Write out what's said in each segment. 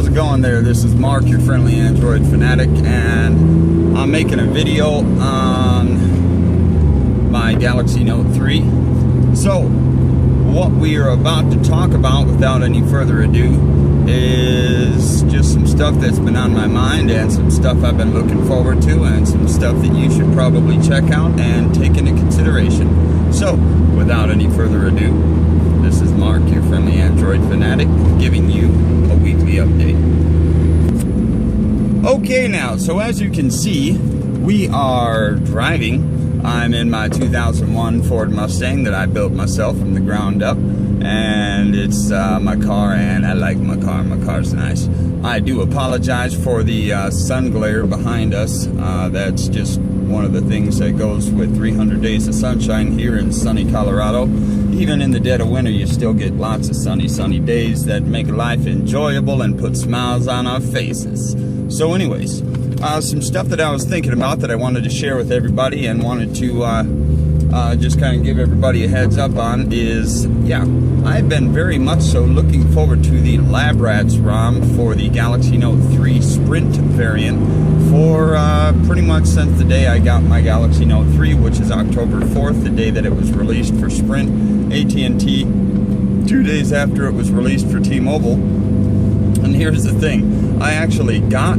how's it going there? This is Mark, your friendly Android fanatic, and I'm making a video on my Galaxy Note 3. So, what we are about to talk about, without any further ado, is just some stuff that's been on my mind and some stuff I've been looking forward to and some stuff that you should probably check out and take into consideration. So, without any further ado, this is Mark, your friendly Android fanatic, giving you a weekly update. Okay now, so as you can see, we are driving. I'm in my 2001 Ford Mustang that I built myself from the ground up. And it's my car, and I like my car. My car's nice. I do apologize for the sun glare behind us. That's just one of the things that goes with 300 days of sunshine here in sunny Colorado. Even in the dead of winter, you still get lots of sunny days that make life enjoyable and put smiles on our faces. So anyways, some stuff that I was thinking about that I wanted to share with everybody and wanted to just kind of give everybody a heads up on is, yeah, I've been very much so looking forward to the LabRats ROM for the Galaxy Note 3 Sprint variant for pretty much since the day I got my Galaxy Note 3, which is October 4th, the day that it was released for Sprint. AT&T 2 days after it was released for T-Mobile. And here's the thing, I actually got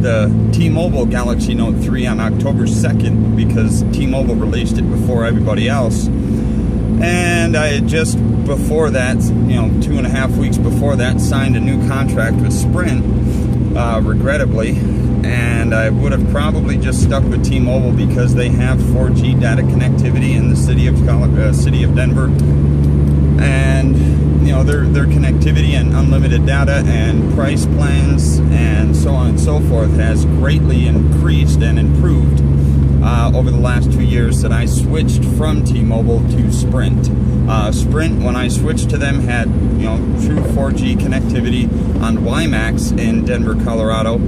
the T-Mobile Galaxy Note 3 on October 2nd because T-Mobile released it before everybody else. And I had just before that, 2.5 weeks before that, signed a new contract with Sprint, regrettably. And I would have probably just stuck with T-Mobile because they have 4G data connectivity in the city of Denver, and their connectivity and unlimited data and price plans and so on and so forth has greatly increased and improved over the last 2 years that I switched from T-Mobile to Sprint. Sprint, when I switched to them, had true 4G connectivity on WiMAX in Denver, Colorado.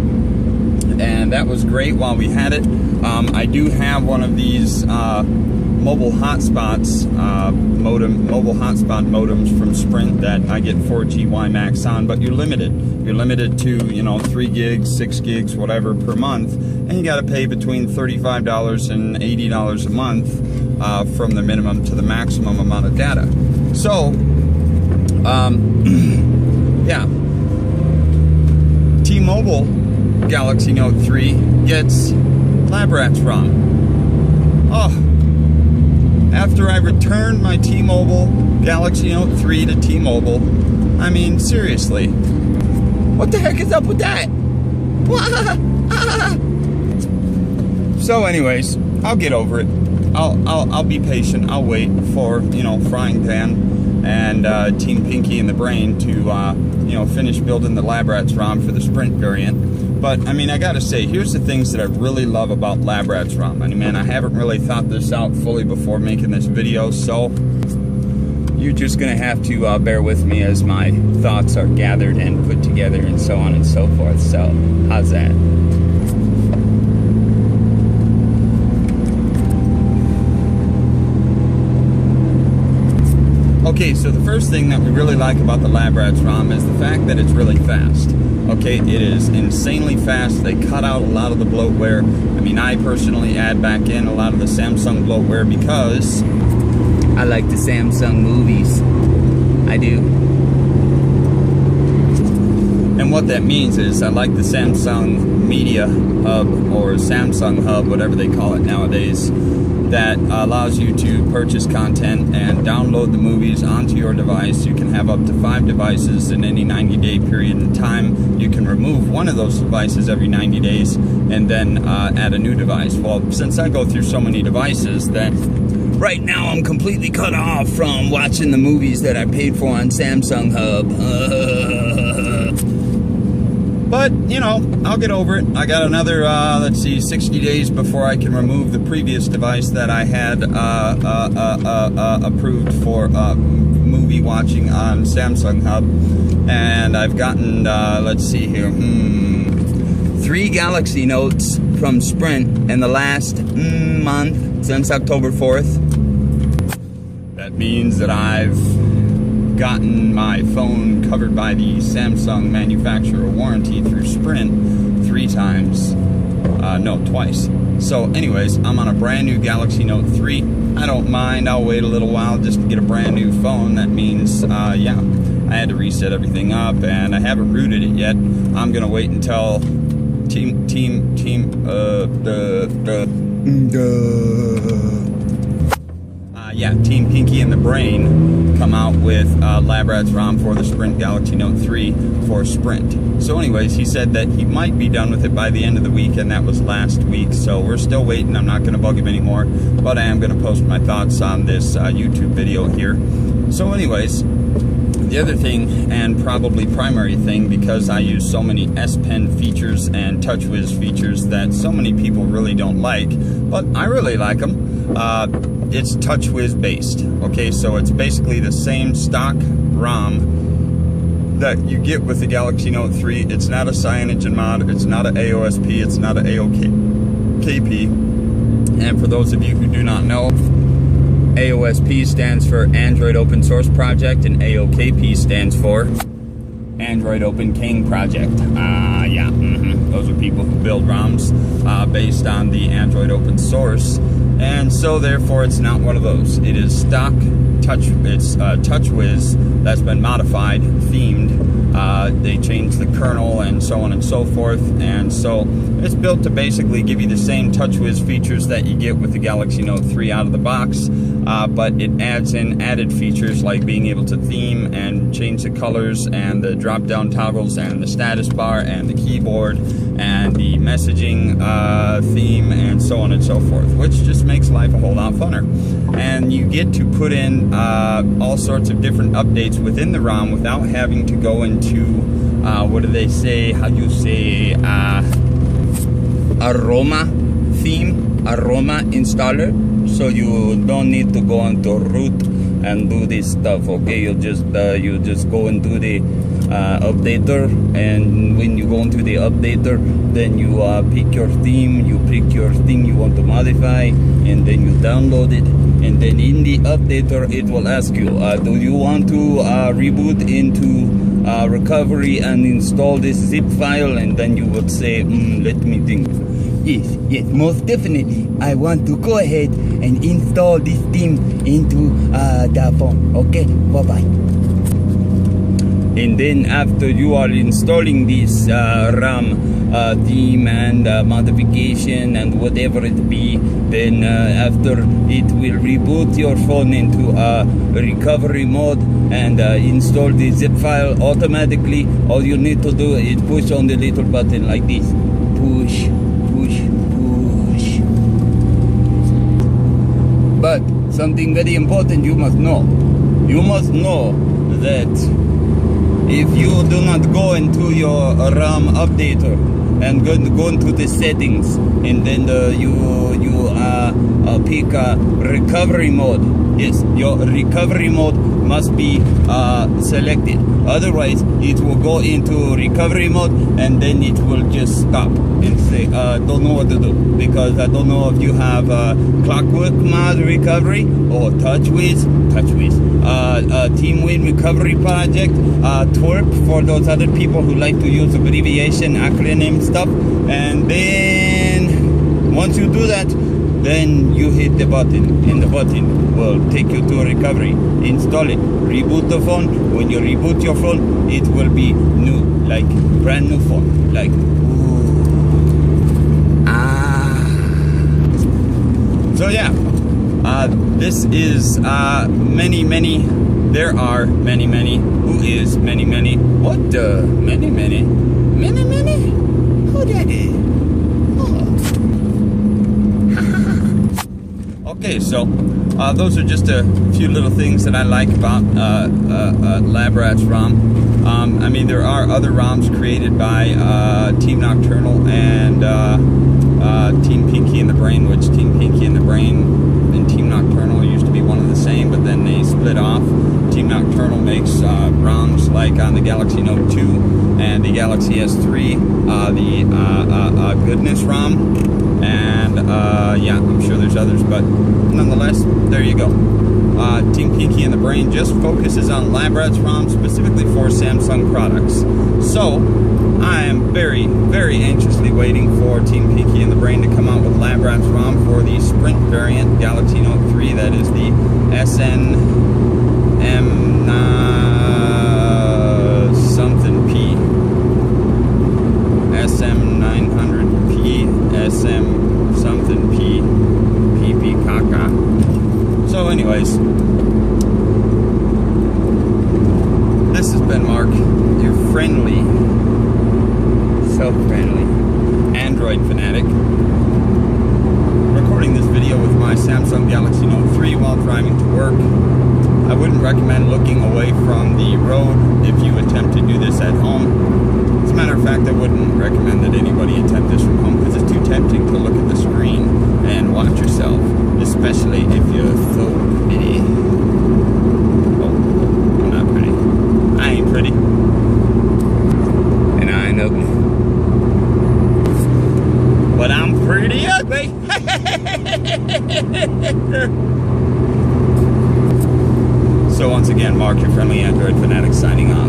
And that was great while we had it. I do have one of these mobile hotspot modems from Sprint that I get 4G WiMAX on, but you're limited. You're limited to 3 gigs, 6 gigs, whatever per month, and you got to pay between $35 and $80 a month from the minimum to the maximum amount of data. So, yeah, T-Mobile Galaxy Note 3 gets LabRats ROM. Oh, after I returned my T-Mobile Galaxy Note 3 to T-Mobile, I mean, seriously, what the heck is up with that? So anyways, I'll get over it. I'll be patient. I'll wait for, Frying Pan and Team Pinky and the Brain to, finish building the LabRats ROM for the Sprint variant. But, I mean, I gotta say, here's the things that I really love about LabRats ROM. I mean, man, I haven't really thought this out fully before making this video, so you're just gonna have to bear with me as my thoughts are gathered and put together and so on and so forth. So, how's that? Okay, so the first thing that we really like about the LabRats ROM is the fact that it's really fast. Okay, it is insanely fast. They cut out a lot of the bloatware. I mean, I personally add back in a lot of the Samsung bloatware because I like the Samsung movies. I do. And what that means is I like the Samsung Media Hub, or Samsung Hub, whatever they call it nowadays, that allows you to purchase content and download the movies onto your device. You can have up to 5 devices in any 90-day period in time. You can remove one of those devices every 90 days and then add a new device. Well, since I go through so many devices that right now I'm completely cut off from watching the movies that I paid for on Samsung Hub. But, I'll get over it. I got another, 60 days before I can remove the previous device that I had approved for movie watching on Samsung Hub. And I've gotten, 3 Galaxy Notes from Sprint in the last month, since October 4th. That means that I've gotten my phone covered by the Samsung manufacturer warranty through Sprint 3 times. No, twice. So anyways, I'm on a brand new Galaxy Note 3. I don't mind, I'll wait a little while just to get a brand new phone. That means, yeah, I had to reset everything up, and I haven't rooted it yet. I'm gonna wait until Team Pinky and the Brain come out with Lab Rats ROM for the Sprint Galaxy Note 3 for Sprint. So anyways, he said that he might be done with it by the end of the week, and that was last week. So we're still waiting. I'm not going to bug him anymore, but I am going to post my thoughts on this YouTube video here. So anyways, the other thing, and probably primary thing, because I use so many S Pen features and TouchWiz features that so many people really don't like, but I really like them. It's TouchWiz based. Okay, so it's basically the same stock ROM that you get with the Galaxy Note 3. It's not a CyanogenMod, it's not an AOSP, it's not an AOKP. And for those of you who do not know, AOSP stands for Android Open Source Project, and AOKP stands for Android Open King Project. Those are people who build ROMs based on the Android Open Source, and so therefore it's not one of those. It is stock TouchWiz that's been modified, themed. They changed the kernel and so on and so forth, and so it's built to basically give you the same TouchWiz features that you get with the Galaxy Note 3 out of the box, but it adds in added features like being able to theme and change the colors and the drop-down toggles and the status bar and the keyboard and the messaging theme and so on and so forth, which just makes life a whole lot funner. And you get to put in all sorts of different updates within the ROM without having to go into what do they say? How do you say? Aroma installer. So you don't need to go into root and do this stuff. Okay, you just go into the updater, and when you go into the updater, then you pick your theme, you pick your thing you want to modify, and then you download it, and then in the updator it will ask you, do you want to reboot into recovery and install this zip file? And then you would say, let me think. Yes, most definitely. I want to go ahead and install this theme into the phone. Okay, bye-bye. And then after you are installing this RAM theme and modification and whatever it be, then after it will reboot your phone into recovery mode and install the zip file automatically. All you need to do is push on the little button like this. Push. But something very important you must know. You must know that if you do not go into your RAM updater and go into the settings, and then you pick recovery mode. Yes, your recovery mode must be selected. Otherwise, it will go into recovery mode, and then it will just stop and say, don't know what to do, because I don't know if you have Clockwork Mod recovery or TouchWiz, TeamWin recovery project, Twerp for those other people who like to use abbreviation, acronym stuff. And then once you do that, then you hit the button, and the button will take you to recovery. Install it, reboot the phone. When you reboot your phone, it will be new, like brand new phone, like So yeah, this is many. There are many. Who is many? What many? Who that is? Okay, so those are just a few little things that I like about Lab Rats ROM. I mean, there are other ROMs created by Team Nocturnal and Team Pinky and the Brain, which Team Pinky and the Brain and Team Nocturnal used to be one and the same, but then they split off. Team Nocturnal makes ROMs like on the Galaxy Note 2 and the Galaxy S3, the Goodness ROM. And yeah, I'm sure there's others, but nonetheless, there you go. Team Pinky and the Brain just focuses on LabRats ROM specifically for Samsung products. So I am very, very anxiously waiting for Team Pinky and the Brain to come out with LabRats ROM for the Sprint variant Galaxy Note 3. That is the SNM something P. SM900P, SM something P, PP caca. So anyways, this has been Mark, your friendly, self-friendly Android fanatic, recording this video with my Samsung Galaxy Note 3 while driving to work. I wouldn't recommend looking away from the road if you attempt to do this at home. As a matter of fact, I wouldn't recommend that anybody attempt this from home because it's too tempting to look at the screen and watch yourself, especially if you're so pretty. Oh, I'm not pretty. I ain't pretty. And I ain't ugly. But I'm pretty ugly. So once again, Mark, your friendly Android fanatic, signing off.